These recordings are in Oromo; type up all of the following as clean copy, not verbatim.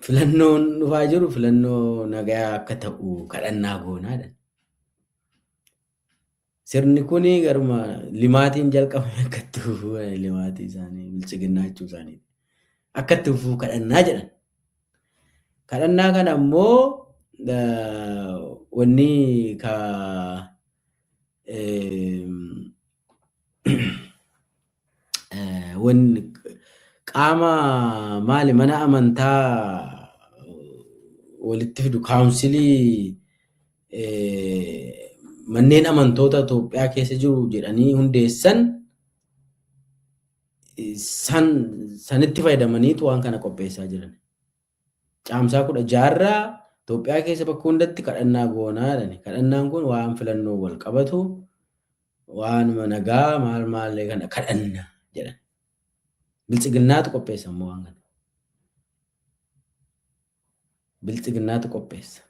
filannoon dhufaa jiru filannoo nagaa akka ta'u kadhannaa goonaadha. Sirni kuni garuma limaatiin jalqabame akka itti fufuu limaatii isaanii bilchiginnaachuu isaanii akka itti fufuu kadhannaa jedhan. Kadhannaa kana immoo wanni qaama maali mana amantaa walitti fidu kaawunsilii manneen amantoota Itoophiyaa keessa jiru jedhanii hundeessan sanitti fayyadamaniitu waan kana qopheessaa jiran. Caamsaa 16 Itoophiyaa keessa bakka hundatti kadhannaa goonaadhani. Kadhannaan kun waan filannoo wal qabatu waan nagaa maallee kana kadhanna jedhan. Bilchiginnaatu qopheessa immoo waan kana. Bilchiginnaatu qopheessa.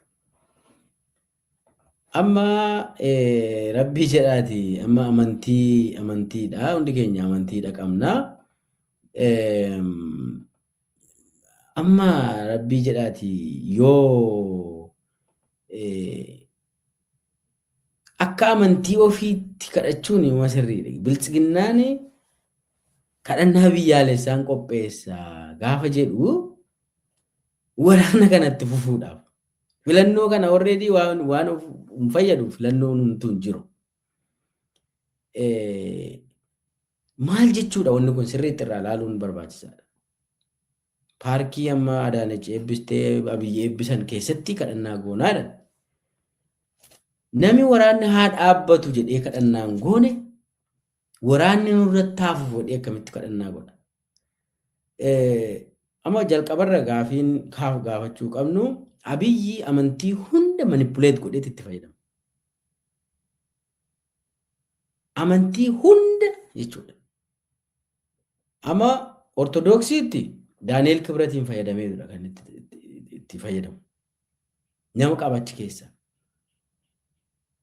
Amma rabbii jedhaati amma amantiidha hundi keenya amantiidha qabna. Amma rabbii jedhaati yoo akka amantii ofiitti kadhachuun ima sirriidha. Bilchiginnaan kadhannaa biyyaalessaan qopheessa gaafa jedhu waraana kanatti fufuudhaaf. Filannoo kana already waan hin fayyadu filannoon hunduu hin jiru. Maal jechuudha wanni kun sirriitti irraa ilaaluun barbaachisaadha. Paarkii amma Adaanech eebbistee Abiyyi eebbisan keessatti kadhannaa goonaadha. Nami waraanni haa dhaabbatu jedhee kadhannaan goone waraanni nurratti haafuuf godhee akkamitti kadhannaa godha. Amma jalqabarra gaafiin gaafachuu qabnu Abiyyi amantii hunda manipuleet godhee itti fayyadama. Amantii hunda jechuudha. Amma Ortodoksiitti Daani'el Kibratiin fayyadamee jira kan itti fayyadamu. Nama qabachi keessa.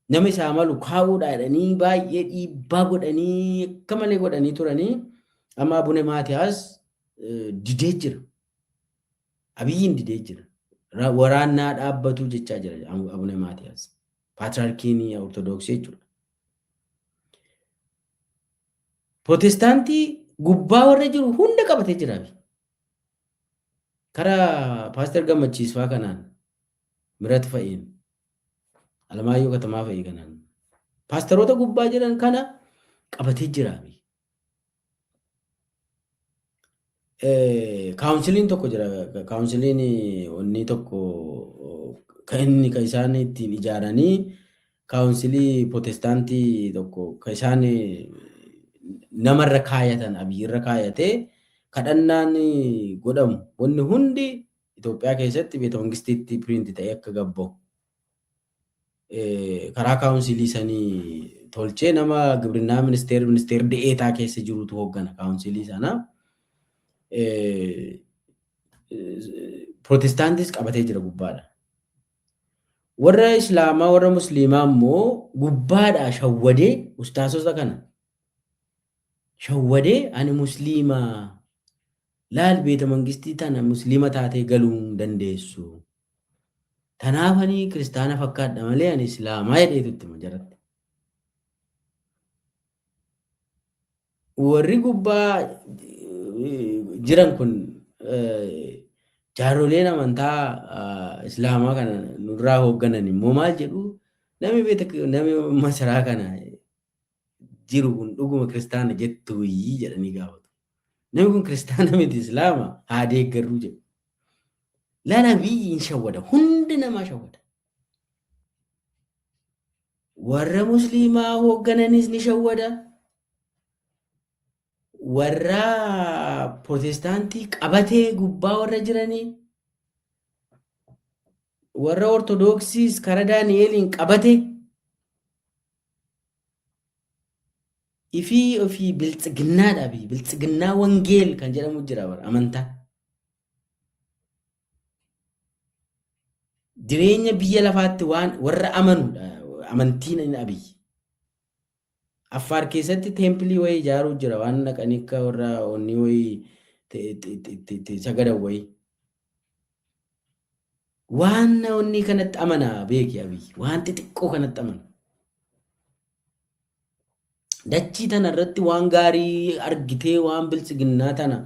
Nama isaa malu kaa'uudha jedhanii baay'ee dhiibbaa godhanii akka malee godhanii turanii amma Abune Maatiyaas didee jira. Abiyyiin didee jira. Waraannaa dhaabbatu jechaa jira Abune Maatiyaas. Paatriyaarkiin Ortodoksii jechuudha. Protestaantii gubbaa warra jiru hunda qabatee jira. Karaa Paaster Gammachiisfaa kanaan Mirat Fa'iin Alamaayyoo Katamaa Fa'ii kanaan paasteroota gubbaa jiran kana qabatee jira. Kaawunsiliin tokko jira. Kaawunsiliin onni tokko kan isaan ittiin ijaaranii kaawunsilii Protestaantii tokko kan isaan namarra kaayatan Abiyyirra kaayatee kadhannaan godhamu wanni hundi Itoophiyaa keessatti beeta mangistiitti piriinti ta'ee akka gabbaa'u karaa kaawunsilii sanii tolchee nama gibirinaa ministeer de'eetaa keessa jirutu hooggana kaawunsilii sana. Protestaantis qabatee jira gubbaadha. Warra Islaamaa warra Musliimaa immoo gubbaadha shawwadee ustaasota kana shawwadee ani Musliimaa laal beeta mangistii tana Musliima taatee galuu dandeessu. Tanaafanii kiristaana fakkaadha malee ani Islaamaa jedheetutti majaratti. Warri gubbaa jiran kun jaarroleen amantaa Islaamaa kana nurraa hoogganan immoo maal jedhu nami masaraa kana jiru kun dhuguma kiristaana jettuuyii jedhanii gaafatu. Nami kun kiristaana miti Islaama haa deeggarruu jedhu. Laala biyyiin shawwada hundi namaa shawwada. Warra Musliimaa hooggananis ni shawwada. Warra Protestaantii qabatee gubbaa warra jiranii warra Ortodoksiis karaa Daani'eliin qabatee ifii ofii bilchiginnaadhaa fi bilchiginnaa wangeel kan jedhamu jira bara amantaa. Jireenya biyya lafaatti waan warra amanuudha amantiin inni Abiyyi. Affaar keessatti teempilii wayii ijaaruu jira waan dhaqanii akka warra onni wayii sagadan wayii. waan onni kanatti amanaa beeki Abiyyi waan xixiqqoo kanatti amana. Dachii tana irratti waan gaarii argitee waan bilchiginnaa tana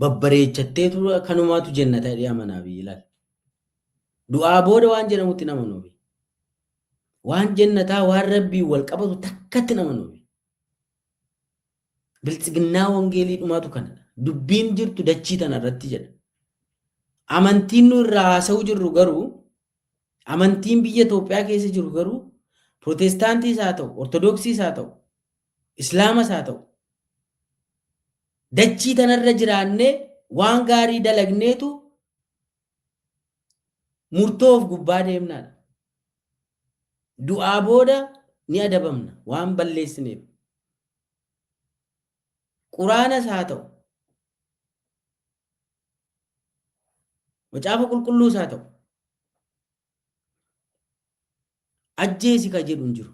babbareechatteetu kanumaatu jannata jedhee amanaa Abiyyi ilaali. Du'aa booda waan jedhamutti hin amanu Abiyyi. Waan jannataa waan rabbii wal qabatu takkatti hin amanu Abiyyi. Bilchiginnaa wangeelii dhumaatu kanadha. Dubbiin jirtu dachii tana irratti jedha. Amantiin nu irraa haasa'uu jirru garuu amantiin biyya Itoophiyaa keessa jiru garuu Pirootestaantiis haa ta'u, Ortodoksiis haa ta'u, Islaamas haa ta'u, dachii tanarra jiraannee waan gaarii dalagneetu murtoo of gubbaa deemnaadha. Du'aa booda ni adabamna waan balleessineef. Quraanas haa ta'u, macaafa qulqulluus haa ta'u, ajjeesi ka jedhu hin jiru.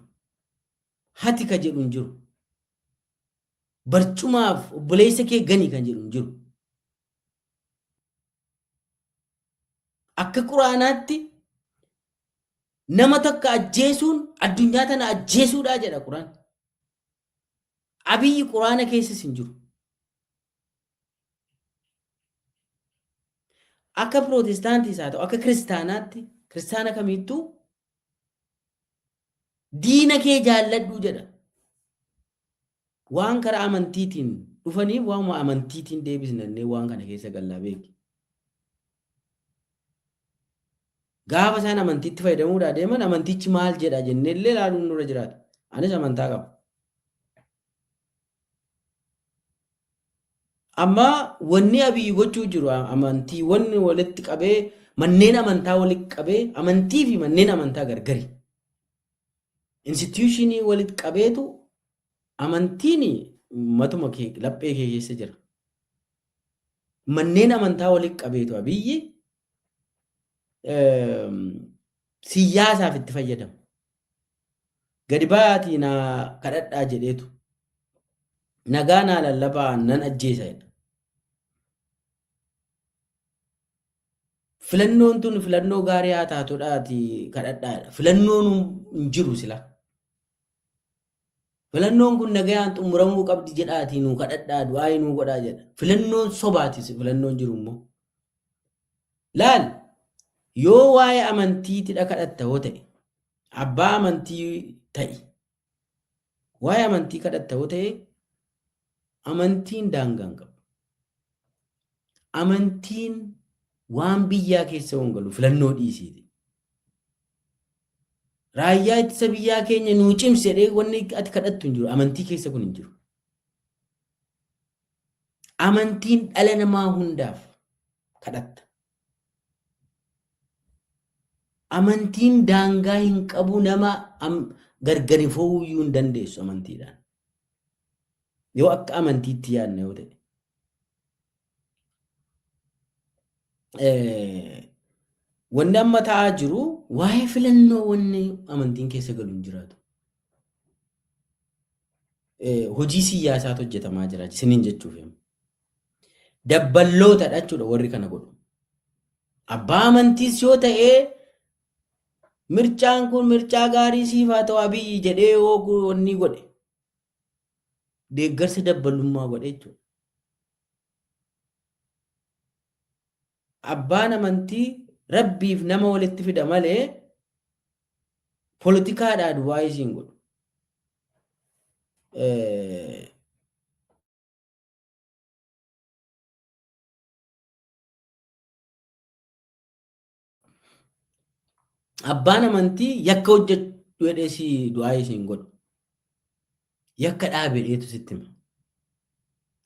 Hati ka jedhu hin jiru. Barcumaaf obboleessa kee gani kan jedhu hin jiru. Akka quraanaatti nama takka ajjeesuun addunyaa tana ajjeesuudhaa jedha quraan. Abiyyi quraana keessas hin jiru. Akka Pirootestaantiis haa ta'u, akka kiristaanaatti, kiristaana kamittuu diina kee jaalladhu jedha. Waan karaa amantiitiin dhufaniif waan amantiitiin deebisnannee waan kana keessa gallaa beeki. Gaafa isaan amantiitti fayyadamuudhaa deeman amantichi maal jedha jennee illee ilaaluun nurra jiraata. Anis amantaa qaba. Amma wanni Abiyyi gochuu jiru amantiiwwan walitti qabee manneen amantaa walitti qabee amantii fi manneen amantaa gargari. Instituushinii walitti qabeetu amantiin matuma kee laphee kee keessa jira. Manneen amantaa walitti qabeetu Abiyyi siyaasaaf itti fayyadamu. Gadi ba'aatii na kadhadhaa jedheetu nagaa naa lallabaa nan ajjeesa jedha. Filannoon tun filannoo gaarii haa taatudhaati kadhadhaadha. Filannoon hin jiru sila. Filannoon kun nagayaan xumuramuu qabdi jedhaatii nuu kadhadhaa du'aa nuu godhaa jedha. Filannoon sobaatis filannoon jiru immoo. Laal yoo waa'ee amantiitidha kadhatta hoo ta'e abbaa amantii ta'i. Waa'ee amantii kadhatta hoo ta'e amantiin daangaa hin qabu. Amantiin waan biyyaa keessa waan galu filannoo dhiisiiti. Raayyaa ittisa biyyaa keenya nuu cimsi jedhee wanni ati kadhattu hin jiru. Amantii keessa kun hin jiru. Amantiin dhala namaa hundaaf kadhatta. Amantiin daangaa hin qabu nama gargari fo'uyyuu hin dandeessu amantiidhaan. Yoo akka amantiitti yaadna yoo ta'e. Wanni amma ta'aa jiru waa'ee filannoo wanni amantiin keessa galu hin jiraatu. Hojii siyaasaatu hojjetamaa jira isiniin jechuuf. Dabballootadha jechuudha warri kana godhu. Abbaa amantiis yoo ta'ee mircaan kun mircaa gaarii siif haa ta'u Abiyyi jedhee yoo wanni godhe deeggarsa dabballummaa godhe jechuudha. Abbaan amantii rabbiif nama walitti fida malee poolitikaadhaan waa isiin godhu. Abbaan amantii yakka hojjetu jedhee si du'aa isiin godhu. Yakka dhaabedheetu sitti hima.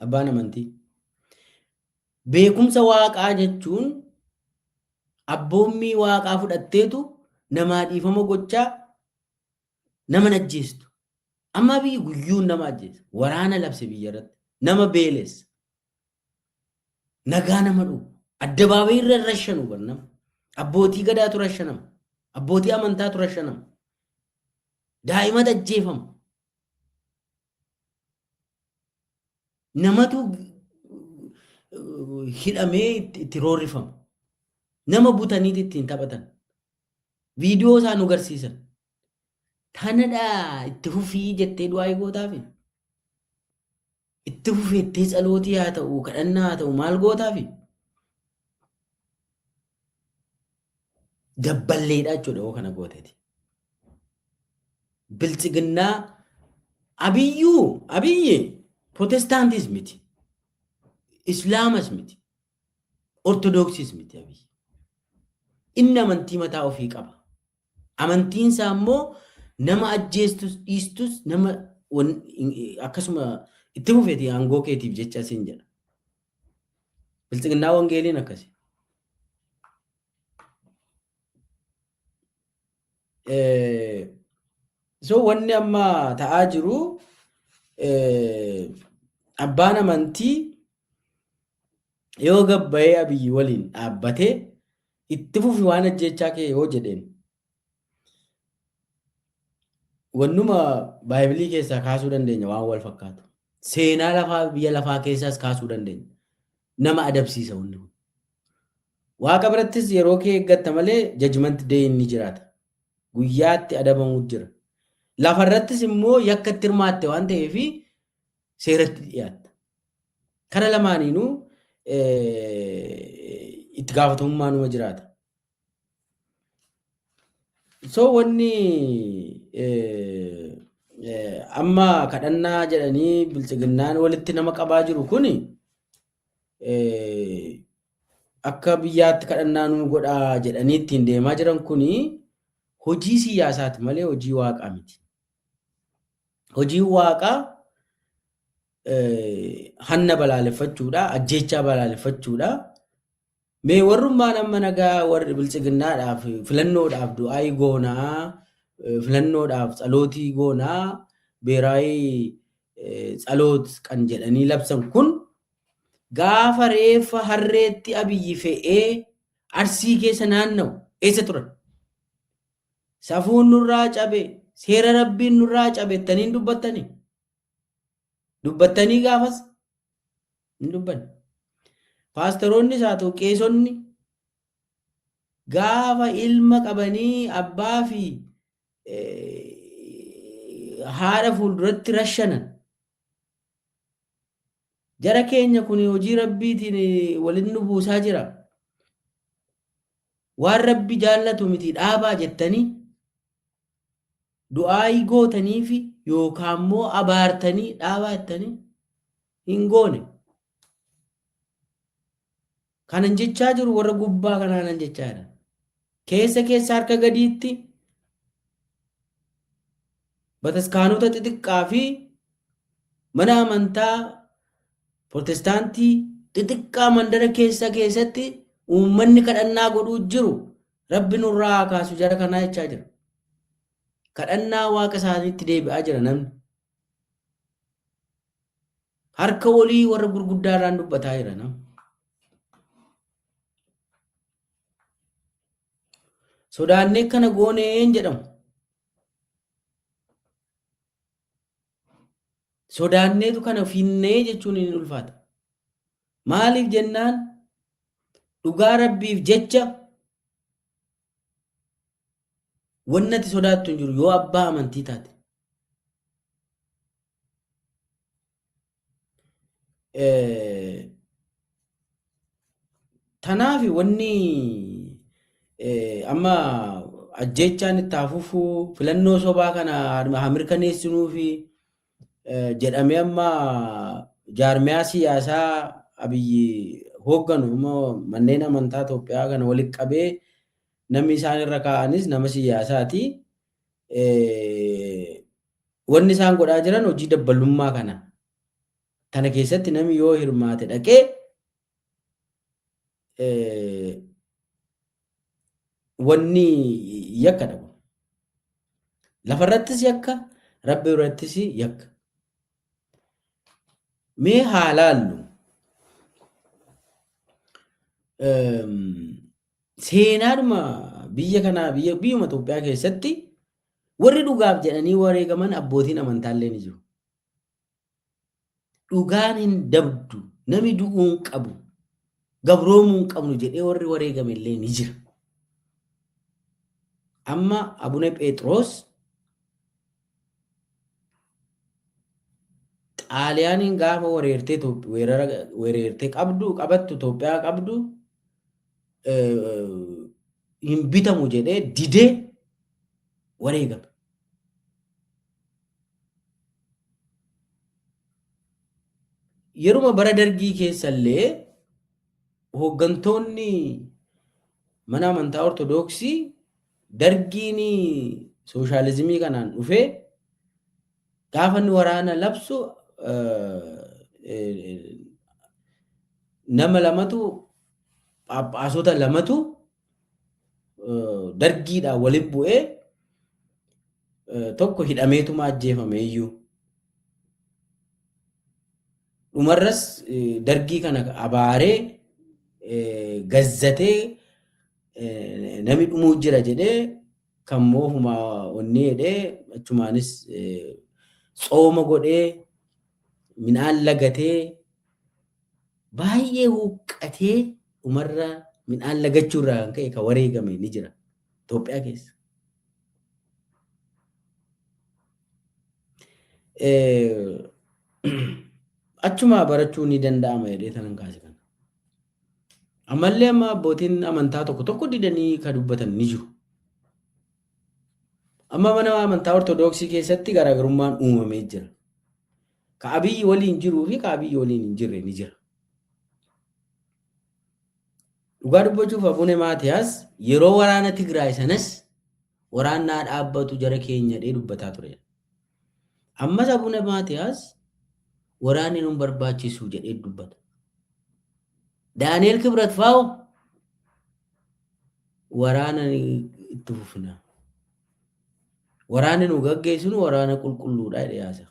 Abbaan amantii. Beekumsa waaqaa jechuun abboommii waaqaa fudhatteetu namaa dhiifama gochaa nama ajjeestu. Amma biyyi guyyuun nama ajjeesa. Waraana labse biyya irratti. Nama beelessa. Nagaa nama dhugu. Addabaabayii irra rashanu barnama. Abbootii gadaatu rashanama. Abbootii amantaatu rashanama. Daa'imatu ajjeefama. Namatu hidhamee itti roorrifama. nama butaniiti ittiin taphatan. Viidiyoo isaa nu garsiisan. Tanadha itti fufii jettee du'aa gootaafi. Itti fufeettee tsalootii haa ta'u, kadhannaa haa ta'u maal gootaafi? Dabballeedha jechuudha yoo kana gooteeti. Biltsiginnaa abiyyi Protestaantis miti. Islaamas miti. Ortodoksiis miti abiyyi. Inni amantii mataa ofii qaba. Amantiinsaa immoo nama ajjeestus dhiistus nama akkasuma itti fufeeti aangoo keetiif jecha siin jedha. Biltsiginnaa wangeeliin akkasi. So wanni amma ta'aa jiru abbaan amantii yoo gabbayee abiyyi waliin dhaabbatee itti fufi waan ajjechaa kee yoo jedheen wannuma baayibilii keessaa kaasuu dandeenya waan wal fakkaatu. Seenaa lafaa biyya lafaa keessaas kaasuu dandeenya. Nama adabsiisa wanni kun. Waaqa birattis yeroo kee eeggatta malee judgment day inni jiraata. Guyyaatti adabamu jira. Lafarrattis immoo yakka itti hirmaatte waan ta'eef seeratti dhiyaatta. Kana lamaaniinuu itti gaafatamummaa numa jiraata. So wanni amma kadhannaa jedhanii biltsiginnaan walitti nama qabaa jiru kuni akka biyyaatti kadhannaa nu godhaa jedhanii ittiin deemaa jiran kuni hojii siyaasaati malee hojii waaqaa miti. Hojii waaqaa hanna balaaleffachuudha, ajjechaa balaaleffachuudha. Mee warrummaan amma nagaa warri biltsiginnaadhaaf filannoodhaaf du'aayii goonaa, filannoodhaaf tsalootii goonaa, beeraayii tsaloot kan jedhanii labsan kun gaafa reeffa harreetti abiyyi fe'ee Arsii keessa naanna'u eessa turan? Safuun nurraa cabe, seera rabbiin nurraa cabe jettanii dubbattanii? Dubbattanii gaafas hin dubbanne. Paasteroonnis haa ta'u qeesonni gaafa ilma qabanii abbaa fi haadha fuulduratti rashanan. Jara keenya kun hojii rabbiitiin waliin nu buusaa jira. Waan rabbi jaallatu miti dhaabaa jettanii du'aayii gootanii fi yookaan immoo abaartanii dhaabaa jettanii hin goone. Kanan jechaa jiru warra gubbaa kanaanan jechaa jira. Keessa harka gadiitti bataskaanota xixiqqaa fi mana amantaa Protestaantii xixiqqaa mandara keessatti uummanni kadhannaa godhuu jiru rabbi nurraa kaasu jara kanaa jechaa jira. Kadhannaa waaqa isaaniitti deebi'aa jira namni. Harka olii warra gurguddaadhaan dubbataa jira namni. Sodaannee kana gooneen jedhamu. Sodaanneetu kana finnee jechuun hin ulfaata. Maaliif jennaan dhugaa rabbiif jecha wannati sodaattu hin jiru yoo abbaa amantii taate. Tanaaf wanni amma ajjechaan itti hafufuu filannoo sobaa kana haa mirkaneessinuu fi jedhamee amma jaarmiyaa siyaasaa abiyyi hoogganu immoo manneen amantaa Itoophiyaa kana walitti qabee namni isaan irra kaa'anis nama siyaasaati. Wanni isaan godhaa jiran hojii dabbalummaa kana. Tana keessatti namni yoo hirmaate dhaqee wanni yakka dhabu. Lafarrattis yakka, rabbi irrattis yakka. Mee haa laallu. Seenaadhuma biyya kanaa biyyuma Itoophiyaa keessatti warri dhugaaf jedhanii wareegaman abbootiin amantaallee ni jiru. Dhugaan hin dabdu, namni du'uu hin qabu. gabroomuu hin qabnu jedhee warri wareegame illee ni jira. Amma Abune Phexros Xaaliyaaniin gaafa weerartee qabattu Itoophiyaa qabdu hin bitamu jedhee didee wareegame. Yeruma bara dargii keessallee hooggantoonni mana amantaa Ortodoksii dargiin sooshaalizimii kanaan dhufee gaafa inni waraana labsu nama lamatu Phaaphaasota lamatu dargiidhaan waliin bu'ee tokko hidhameetuma ajjeefame iyyuu. Dhumarras dargii kana abaaree gazzatee nami dhumuu jira jedhee kan moofuma onni jedhee achumaanis tsooma godhee midhaan lagatee baay'ee huqqatee dhumarra midhaan lagachuurraa kan ka'e kan wareegame ni jira Itoophiyaa keessa. Achuma barachuu ni danda'ama jedhee tanan kaase kana. Ammallee amma abbootiin amantaa tokko didanii kan dubbatan ni jiru. Amma mana amantaa Ortodoksii keessatti garaagarummaan uumamee jira. Ka Abiyyi waliin jiruu fi ka Abiyyi waliin hin jirre ni jira. Dhugaa dubbachuuf Abune Maatiyaas yeroo waraana Tigraay sanas waraannaa dhaabbatu jara keenya jedhee dubbataa ture. Ammas Abune Maatiyaas waraanni nun barbaachisu jedhee dubbata. Daani'el Kibrat fa'oo waraana itti fufna. Waraanni nu gaggeessinu waraana qulqulluudha jedhee haasa.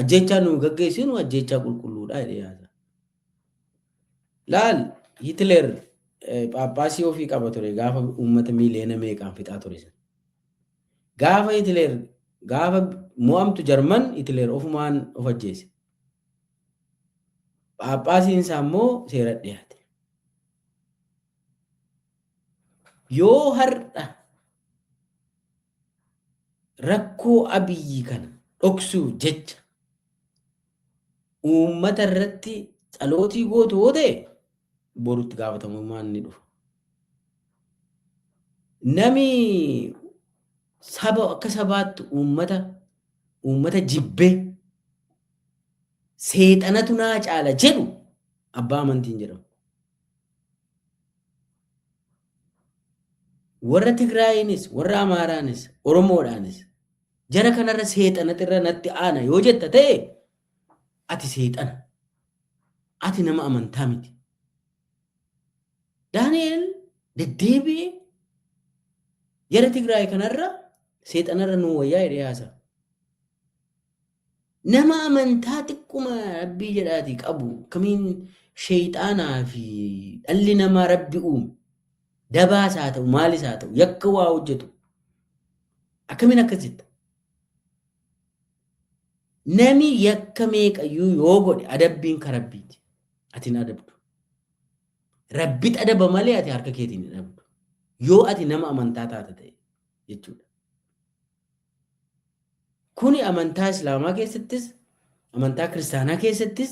Ajjechaa nu gaggeessinu ajjechaa qulqulluudha jedhee haasa. Laal Hitler Phaaphaasii ofii qaba ture gaafa uummata miiliyoona meeqaan fixaa ture. Gaafa Hitler gaafa mo'amtu Jarman Hitler ofumaan of ajjeese. Phaaphaasiin isaa immoo seera dhiyaate. Yoo har'a rakkoo Abiyyi kana dhoksuuf jecha uummata irratti xalootii gootu yoo ta'e borutti gaafatamummaan ni dhufa. Nami saba akka sabaatti uummata jibbee seexanatu naa caala jedhu abbaa amantiin jedhamu. Warra Tigraayinis, warra Amaaraanis, Oromoodhaanis jara kanarra seexanatirra natti aana yoo jetta ta'e ati seexana. Ati nama amantaa miti. Daani'el deddeebi'ee jara Tigraay kanarra seexanarra nuu wayyaa jedhee haasa. Nama amantaa xiqquma Rabbii jedhaati qabu kamiin sheexaanaa fi dhalli namaa Rabbi uume dabaas haa ta'u maalis haa ta'u yakka waa hojjetu akkamiin akkas jetta? Nami yakka meeqayyuu yoo godhe adabbiin ka Rabbiiti. Ati hin adabdu. Rabbitti adaba malee ati harka keetiin hin adabdu. Yoo ati nama amantaa taate ta'e jechuudha. Kuni amantaa Islaamaa keessattis, amantaa Kiristaanaa keessattis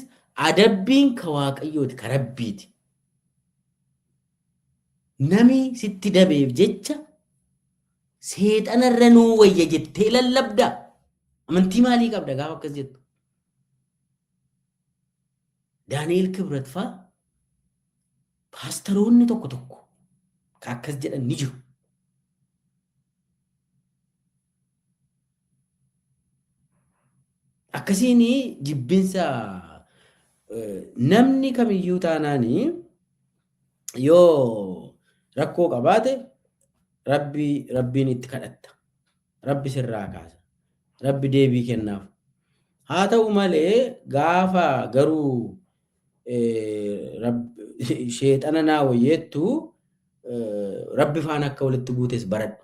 adabbiin ka Waaqayyooti, ka Rabbiiti. Nami sitti dabeef jecha seexanarra nuu wayya jettee lallabda. Amantii maalii qabda gaafa akkas jettu? Daani'el Kibrat fa'aa paasteroonni tokko ka akkas jedhan ni jiru. Akkasiin jibbinsa namni kamiyyuu taanaanii yoo rakkoo qabaate rabbiin itti kadhatta. Rabbi sirraa kaasa. Rabbi deebii kennaaf. Haa ta'u malee gaafa garuu sheexana naa wayyeettu Rabbi faan akka walitti buutes baradhu.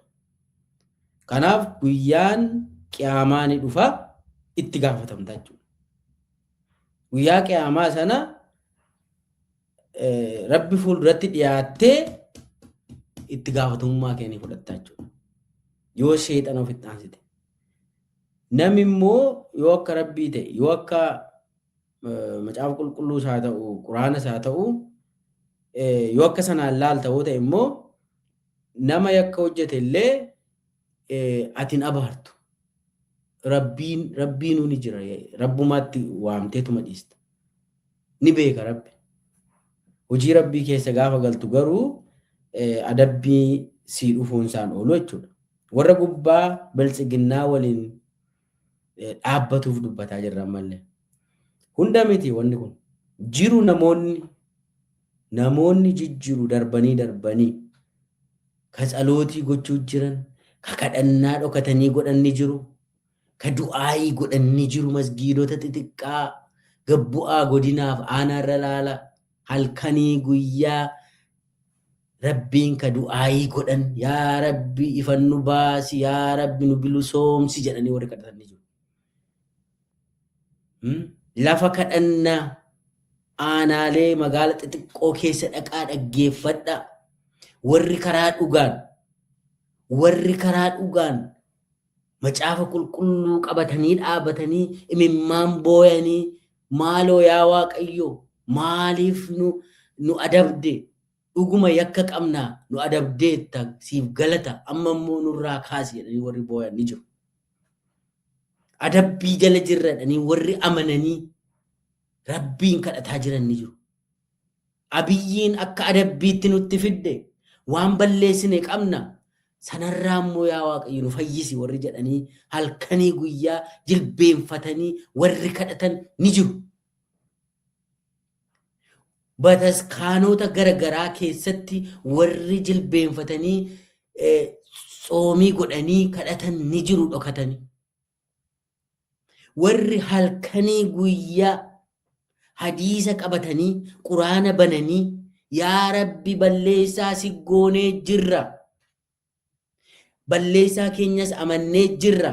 Kanaaf guyyaan qiyaamaa ni dhufa itti gaafatamta jechuudha. Guyyaa qiyaamaa sana rabbi fuulduratti dhiyaattee itti gaafatamummaa kee fudhatta jechuudha. Yoo sheexana ofitti aansite. Namni immoo yoo akka rabbii ta'e, yoo akka macaafa qulqulluu isaa ta'u, quraana isaa ta'u, yoo akka sanaan laal ta'uu ta'e immoo nama yakka hojjete illee atiin abaartu. Rabbiin ni jira. Rabbumaatti waamteetuma dhiista. Ni beeka rabbi. Hojii rabbii keessa gaafa galtu garuu adabbii sii dhufuun isaan oolu jechuudha. Warra gubbaa biltsiginnaa waliin dhaabbatuuf dubbataa jirra ammallee. Hunda miti wanni kun. Jiru namoonni jijjiru darbanii ka tsalootii gochuu jiran, ka kadhannaa dhokatanii godhanni jiru, ka du'aayii godhanni jiru masgiidota xixiqqaa gabbu'aa godinaaf aanaarra laala halkanii guyyaa rabbiin ka du'aayii godhan yaa rabbi ifannu baasi yaa rabbi nu bilisoomsi jedhanii warri kadhatanii jiru. Lafa kadhannaa aanaalee magaala xixiqqoo keessa dhaqaa dhaggeeffadha. Warri karaa dhugaan macaafa qulqulluu qabatanii dhaabatanii imimmaan booyanii maaloo yaa Waaqayyo maaliif nu adabde dhuguma yakka qabnaa nu adabdeetta siif galata amma immoo nurraa kaasi jedhanii warri booyan ni jiru. Adabbii jala jirradhanii warri amananii rabbiin kadhataa jiran ni jiru. Abiyyiin akka adabbiitti nutti fidde waan balleessine qabna sanarraa immoo yaa Waaqayyo nu fayyisi warri jedhanii halkanii guyyaa jilbeenfatanii warri kadhatan ni jiru. Bataskaanota garagaraa keessatti warri jilbeenfatanii tsoomii godhanii kadhatan ni jiru dhokatanii. Warri halkanii guyyaa hadiisa qabatanii quraana bananii yaa rabbi balleessaa si goonee jirra. Balleessaa keenyas amannee jirra.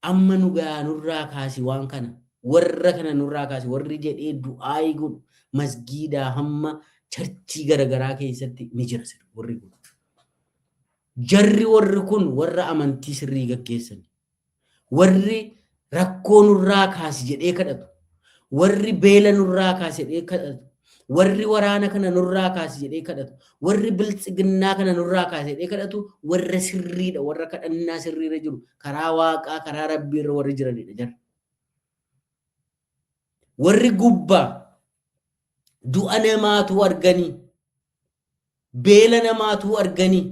Amma nu gayaa nurraa kaasi waan kana. Warra kana nurraa kaasi warri jedhee du'aayii godhu masgiidaa hamma charchii garagaraa keessatti ni jira warri kun. Jarri warri kun warra amantii sirrii gaggeessan. Warri rakkoo nurraa kaasi jedhee kadhatu. Warri beela nurraa kaasi jedhee kadhatu. Warri waraana kana nurraa kaasi jedhee kadhatu. Warri biltsiginnaa kana nurraa kaasi jedhee kadhatu warra sirriidha. Warra kadhannaa sirriirra jiru. Karaa waaqaa karaa rabbiirra warri jiranidha jarri. Warri gubbaa du'a namaatu arganii, beela namaatu arganii,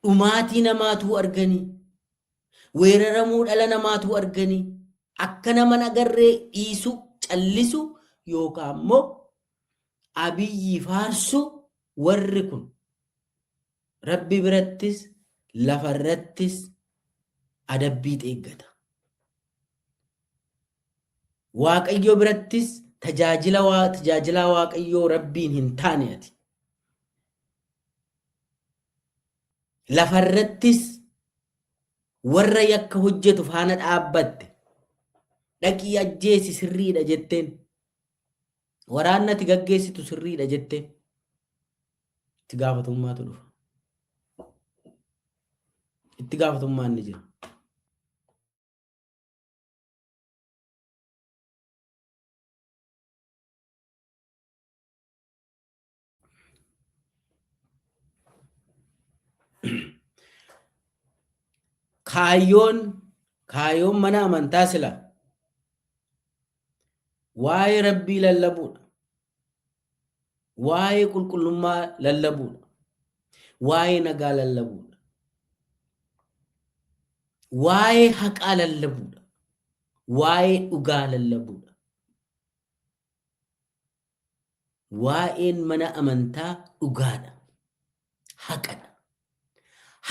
dhumaatii namaatu arganii, weeraramuu dhala namaatu arganii, akka nama nagarree dhiisu, callisu yookaan immoo abiyyi faarsu warri kun rabbi birattis lafarrattis adabbii eeggata. Waaqayyo birattis tajaajila waaqayyoo rabbiin hin taane ati. Lafarrattis warra yakka hojjetu faana dhaabbatte dhaqii ajjeesi sirriidha jetteen. Waraannati gaggeessitu sirriidha jetteen. Itti gaafatamummaatu dhufa. Itti gaafatamummaan ni jira. Kaayyoon mana amantaa sila waa'ee rabbii lallabuudha. Waa'ee qulqullummaa lallabuudha. Waa'ee nagaa lallabuudha. Waa'ee haqaa lallabuudha. Waa'ee dhugaa lallabuudha. Waa'een mana amantaa dhugaadha. Haqadha.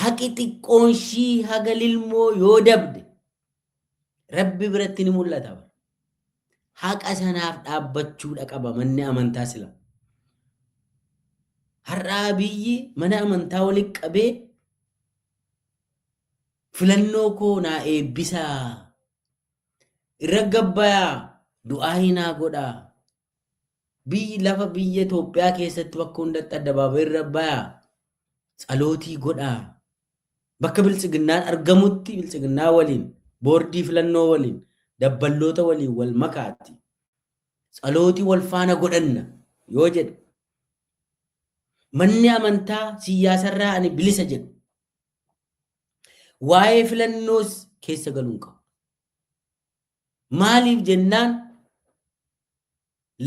Haqi xiqqoon ishii haga lilmoo yoo dabde rabbi biratti ni mul'ata. Haqa sanaaf dhaabbachuudha qaba manni amantaa sila. Har'aa biyyi mana amantaa walitti qabee filannoo koo naa eebbisaa irra gabbayaa du'aa hinaa godhaa lafa biyya Itoophiyaa keessatti bakka hundatti addabaabayii irra bayaa tsalootii godhaa bakka biltsiginnaan argamutti biltsiginnaa waliin boordii filannoo waliin dabballoota waliin wal makaatti tsalootii wal faana godhanna yoo jedhe manni amantaa siyaasarraa ani bilisa jedhu waa'ee filannoos keessa galuun qabu. Maaliif jennaan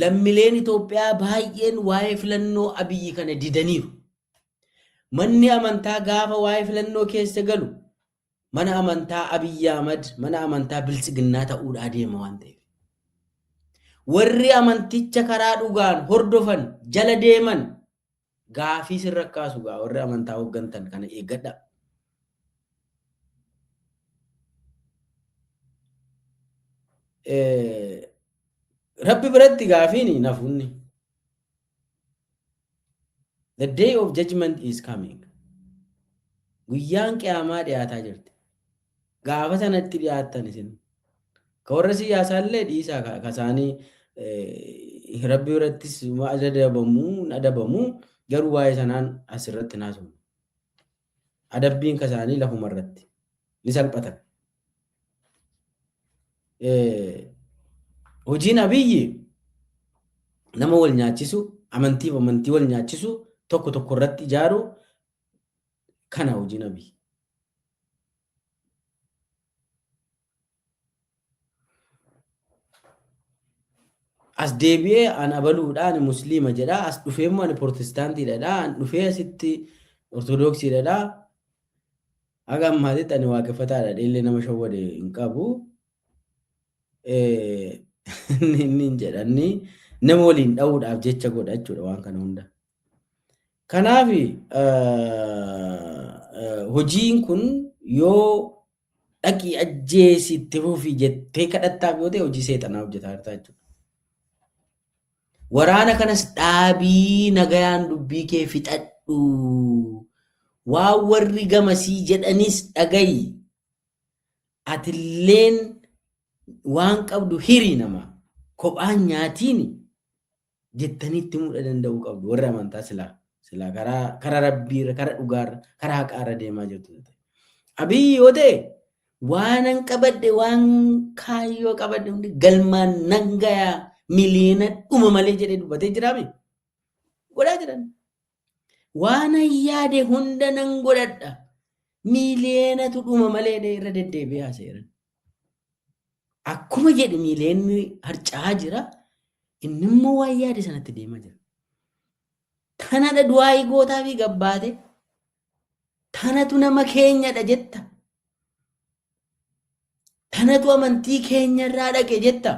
lammileen Itoophiyaa baay'een waa'ee filannoo Abiyyi kana didaniiru. Manni amantaa gaafa waa'ee filannoo keessa galu mana amantaa Abiyyi Ahmad mana amantaa biltsiginnaa ta'uudhaa deema waan ta'eef. Warri amanticha karaa dhugaan hordofan jala deeman gaafii sirra kaasu gaa warri amantaa hooggantan kana eeggadha. Rabbi biratti gaafiin nafunni. The day of judgment is coming. Guyyaan qiyaamaa dhiyaataa jirti. Gaafa sanatti dhiyaattan isin. Ka warra siyaasaallee dhiisaa kasaanii Rabbi birattis adabamu garuu waa'ee sanaan asirratti naasumu. Adabbiin kasaanii lafuma irratti ni salphatan. Hojiin Abiyyi nama wal nyaachisu amantii wal nyaachisu tokko irratti ijaaru kana hojiin Abiyyi. As deebi'ee an abaluudhaan musliima jedhaa as dhufee immoo ani protestaantiidha an dhufee asitti ortodoksiidha aga ammaatitti ani waaqeffataadha illee nama shawwade hin qabu. Inni jedhanii nama waliin dha'uudhaaf jecha godha jechuudha waan kana hunda. Kanaaf hojiin kun yoo dhaqii ajjeesitti fufi jettee kadhattaaf yoo ta'e hojii seexanaa hojjetaa jirta jechuudha. Waraana kanas dhaabii nagayaan dubbii kee fixadhu waan warri gamasii jedhanis dhagayi atilleen waan qabdu hiri nama kophaan nyaatiin jettanitti mudha danda'uu qabdu warra amantaa silaa karaa rabbii karaa dhugaarra karaa haqaarra deemaa jirtu. Abiyyi yoo ta'e waan qabadde waan kaayyoo qabadde hundi galmaan nan gayaa miliyoona dhuma malee jedhee dubbatee jiraame godhaa jiran. Waan yaade hunda nan godhadha miliyoonatu dhuma malee irra deddeebi'ee haaseeran. Akkuma jedhe miliyoonni harca'aa jira inni immoo waan yaade sanatti deemaa jira. Tanadha du'aa gootaa fi gabbaate tanatu nama keenyadha jetta. Tanatu amantii keenyarraa dhaqe jetta.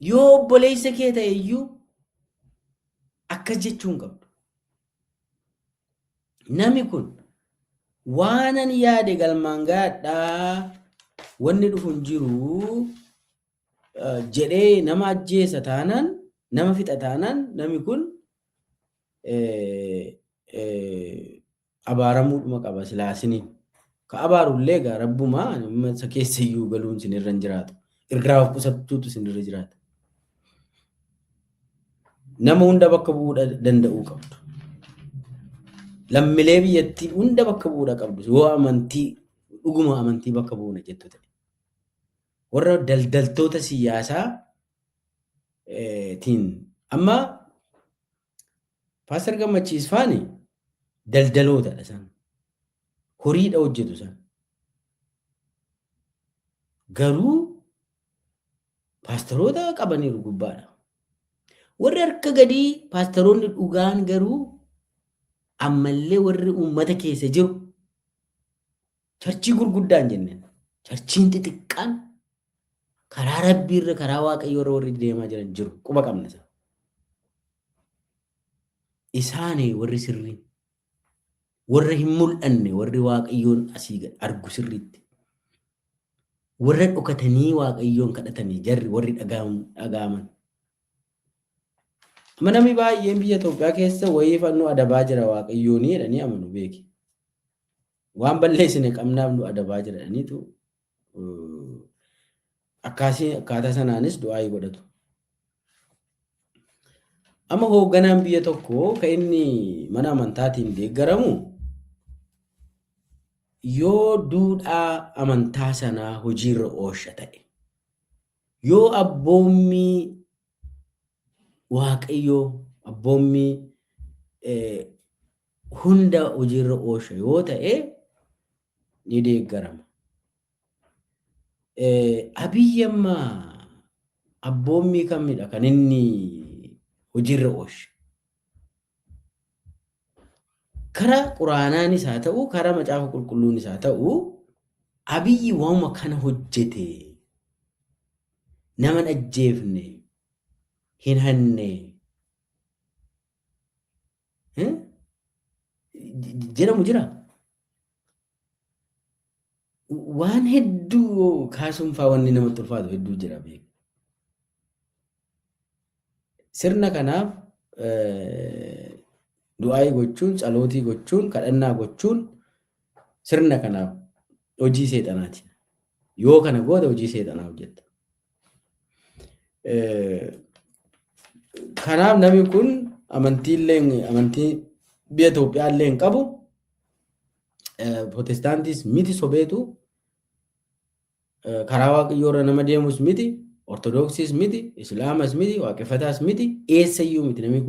Yoo obboleessa kee ta'e iyyuu akkas jechuun qabdu. Nami kun waanan yaade galmaan gaadhaa wanni dhufu hin jiru jedhee nama ajjeesa taanaan nama fixa taanaan nami kun abaaramuudhuma qaba silaasiniin. Ka abaarullee gaa rabbumaa isa keessa iyyuu galuun sinirra hin jiraatu. Irraa of qusatuutu sinirra jiraata. Nama hunda bakka bu'uu danda'uu qabdu. Lammilee biyyattii hunda bakka bu'uu qabdu. Yoo amantii dhuguma amantii bakka bu'uuna jettu ta'e. Warra daldaltoota siyaasaa tiin amma Paaster Gammachiis faani daldalootadha isaan. Horiidha hojjetu isaan. Garuu paasteroota qabaniiru gubbaadha. Warri harka gadii paasteroonni dhugaan garuu ammallee warri uummata keessa jiru charchii gurguddaan jenneen charchiin xixiqqaan karaa rabbiirra karaa waaqayyoo irra warri deemaa jiran jiru quba qabna isa. Isaanii warri sirriin warra hin mul'anne warri waaqayyoon asii argu sirriitti warra dhokatanii waaqayyoon kadhatanii jarri warri dhagaaman. Namni baay'een biyya Itoophiyaa keessa wayii fannoo adabaa jira waaqayyoon jedhanii amanu beeki. Waan balleessine qabnaaf nu adabaa jira jedhaniitu akkaataa sanaanis du'aa godhatu. Amma hoogganaan biyya tokkoo kan inni mana amantaatiin deeggaramu yoo duudhaa amantaa sanaa hojiirra oolcha ta'e, yoo abboommii waaqayyoo abboommii hunda hojiirra oolcha yoo ta'e ni deeggarama. Abiyyi amma abboommii kamidha kan inni hojiirra oolcha? Karaa quraanaanis haa ta'u, karaa macaafa qulqulluunis haa ta'u, Abiyyi waanuma kana hojjete, nama hin ajjeefne, hin hanne jedhamu jira. Waan hedduu kaasuun fa'aa wanni namatti ulfaatu hedduu jira beeku. Sirna kanaaf du'aa gochuun, tsalootii gochuun, kadhannaa gochuun sirna kanaaf hojii seexanaati. Yoo kana goote hojii seexanaa hojjetta. Kanaaf namni kun amantii biyya Itoophiyaa illee hin qabu. Protestaantis miti sobeetu. Karaa waaqayyoorra nama deemus miti. Ortodoksiis miti. Islaamas miti. Waaqeffataas miti. Eessayyuu miti namni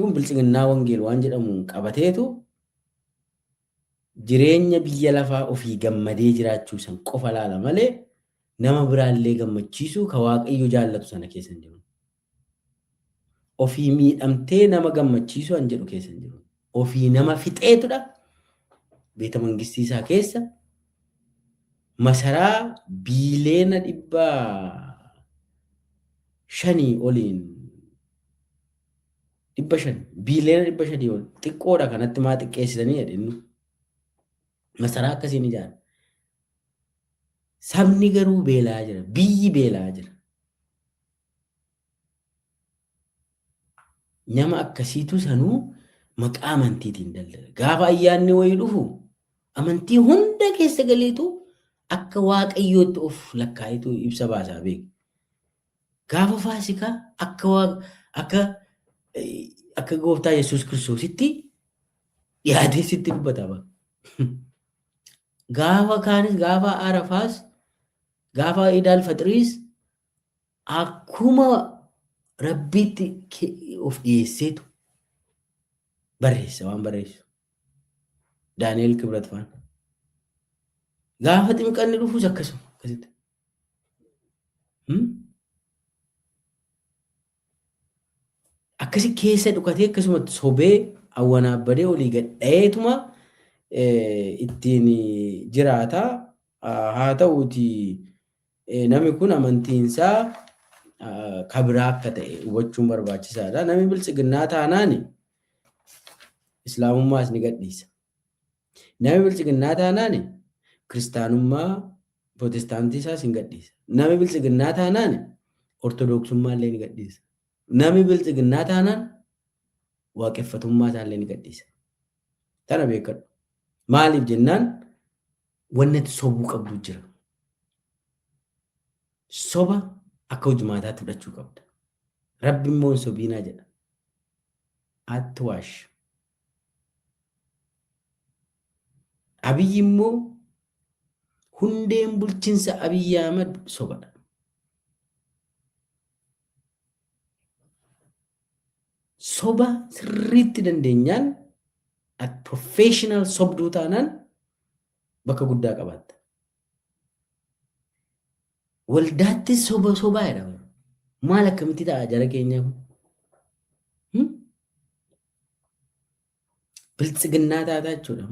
kun bilchiginnaa wangeel waan jedhamu qabateetu jireenya biyya lafaa ofii gammadee jiraachuu san qofa laala malee nama biraallee gammachiisuu ka waaqayyo jaallatu sana keessa hin jiru. Ofii miidhamtee nama gammachiisuu an jedhu keessa hin jiru. Ofii nama fixeetudha. Beeta mangistiisaa keessa masaraa biiliyoona 500 oliin 500 biiliyoona 500 ol xiqqoodha kanatti maa xiqqeessitanii jedhinu. Masaraa akkasiin ijaara. Sabni garuu beelaa jira. Biyyi beelaa jira. Nama akkasiitu sanuu maqaa amantiitiin daldala. Gaafa ayyaanni wayii dhufu amantii hunda keessa galeetu akka waaqayyootti of lakkaa'itu ibsa baasaa beeku. Gaafa Faasikaa akka gooftaa Yesuus Kiristoositti dhiyaatee sitti dubbatama. Gaafa kaanis gaafa Arafaas gaafa Idaal Faxiriis akkuma Rabbiitti of dhiyeesseetu barreessa waan barreessu. Daani'el Kibrat faan. Gaafa ximqanni dhufuus akkasuma akkasitti. Akkasi keessa dhukatee akkasumatti sobee awwanaabbadee olii gadhaa'eetuma ittiin jiraata. Haa ta'uuti namni kun amantiinsaa kabiraa akka ta'e hubachuun barbaachisaadha. Namni bilchiginnaa taanaani Islaamummaas ni gadhiisa. Namni bilchiginnaa taanaani Kiristaanummaa Protestaantii isaas hin gadhiisa. Namni bilchiginnaa taanaani Ortodoksummaa illee ni gadhiisa. Namni bilchiginnaa taanaan waaqeffatummaa isaallee ni gadhiisa. Tana beekadhu. Maaliif jennaan wanti sobuu qabdu jira. Soba akka hojimaataatti fudhachuu qabda. Rabbi immoo hin sobiinaa jedha. Atwaash. Abiyyi immoo hundeen bulchiinsa Abiyyi Ahmad sobadha. Soba sirriitti dandeenyaan professional sobduu taanaan bakka guddaa qabatta. Waldaatti sobaa jedhama. Maal akkamitti ta'a jara keenya kun? Bilchiginnaa taataa jechuudha.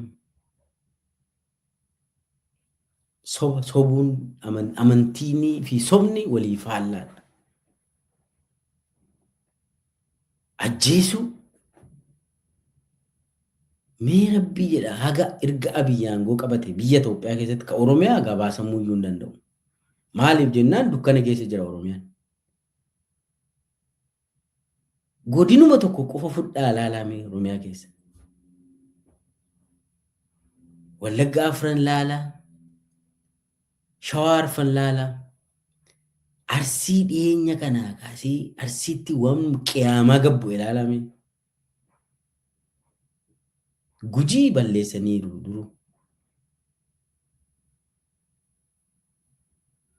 Sobuun amantiinii fi sobni walii faallaadha. Ajjeesuu mee Rabbii jedha haga erga Abiyyi aangoo qabate biyya Itoophiyaa keessatti ka Oromiyaa gabaasamuu iyyuu hin danda'u. Maaliif jennaan dukkana keessa jira Oromiyaan. Godinuma tokko qofa fudhaa ilaalaa Oromiyaa keessa. Wallagga afran laalaa. Shawaa arfan laalaa. arsii dhiyeenya kanaa kaasee arsiitti waan qiyaamaa gabbu ilaalame. Gujii balleessaniiru duruu.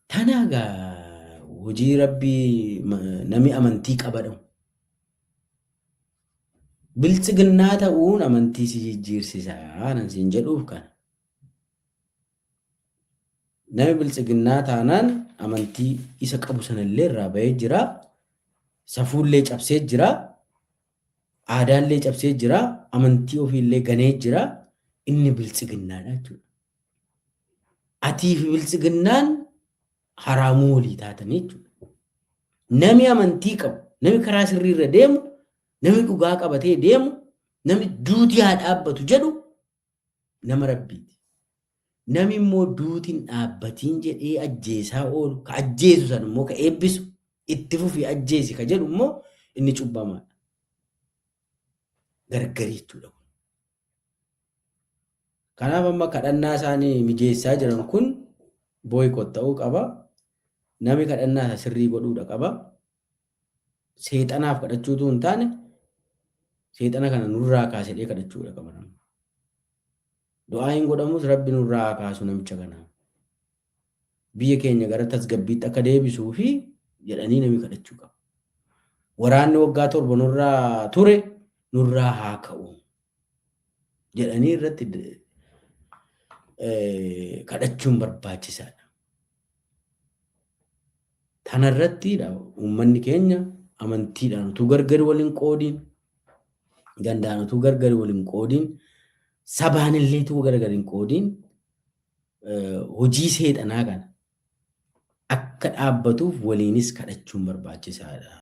Tanaagaa hojii rabbii nami amantii qabadhamu. Biltsiginnaa ta'uun amantii si jijjiirsisaa nan siin jedhuuf kana. Nami biltsiginnaa taanaan amantii isa qabu sanallee irraa bahee jira. Safuullee cabsee jira. Aadaallee cabsee jira. Amantii ofiillee ganee jira. Inni biltsiginnaadha jechuudha. Atii fi biltsiginnaan haraamuu walii taatanii jechuudha. Nami amantii qabu, nami karaa sirriirra deemu, nami dhugaa qabatee deemu, nami duutii haa dhaabbatu jedhu nama rabbiiti. Nami immoo duutiin dhaabbatiin jedhee ajjeesaa oolu, ka ajjeesu san immoo ka eebbisu, itti fufii ajjeesi ka jedhu immoo inni cubbamaadha. Gargari jechuudha. Kanaaf amma kadhannaa isaanii mijeessaa jiran kun boykot ta'uu qaba. Nami kadhannaa isaa sirrii godhuudha qaba. Seexanaaf kadhachuutu hin taane seexana kana nurraa kaasedhee kadhachuudha qaba. Du'aa hin godhamus rabbi nurraa kaasu namicha kana. Biyya keenya gara tasgabbiitti akka deebisuu fi jedhanii nami kadhachuu qaba. Waraanni waggaa 7 nurraa ture nurraa haa ka'u jedhanii irratti kadhachuun barbaachisaadha. Tanarrattidha uummanni keenya amantiidhaan utuu gargari waliin qoodiin, gandaan utuu gargari waliin qoodiin, sabaan illee utuu gargari hin qoodiin hojii seexanaa kana akka dhaabbatuuf waliinis kadhachuun barbaachisaadha.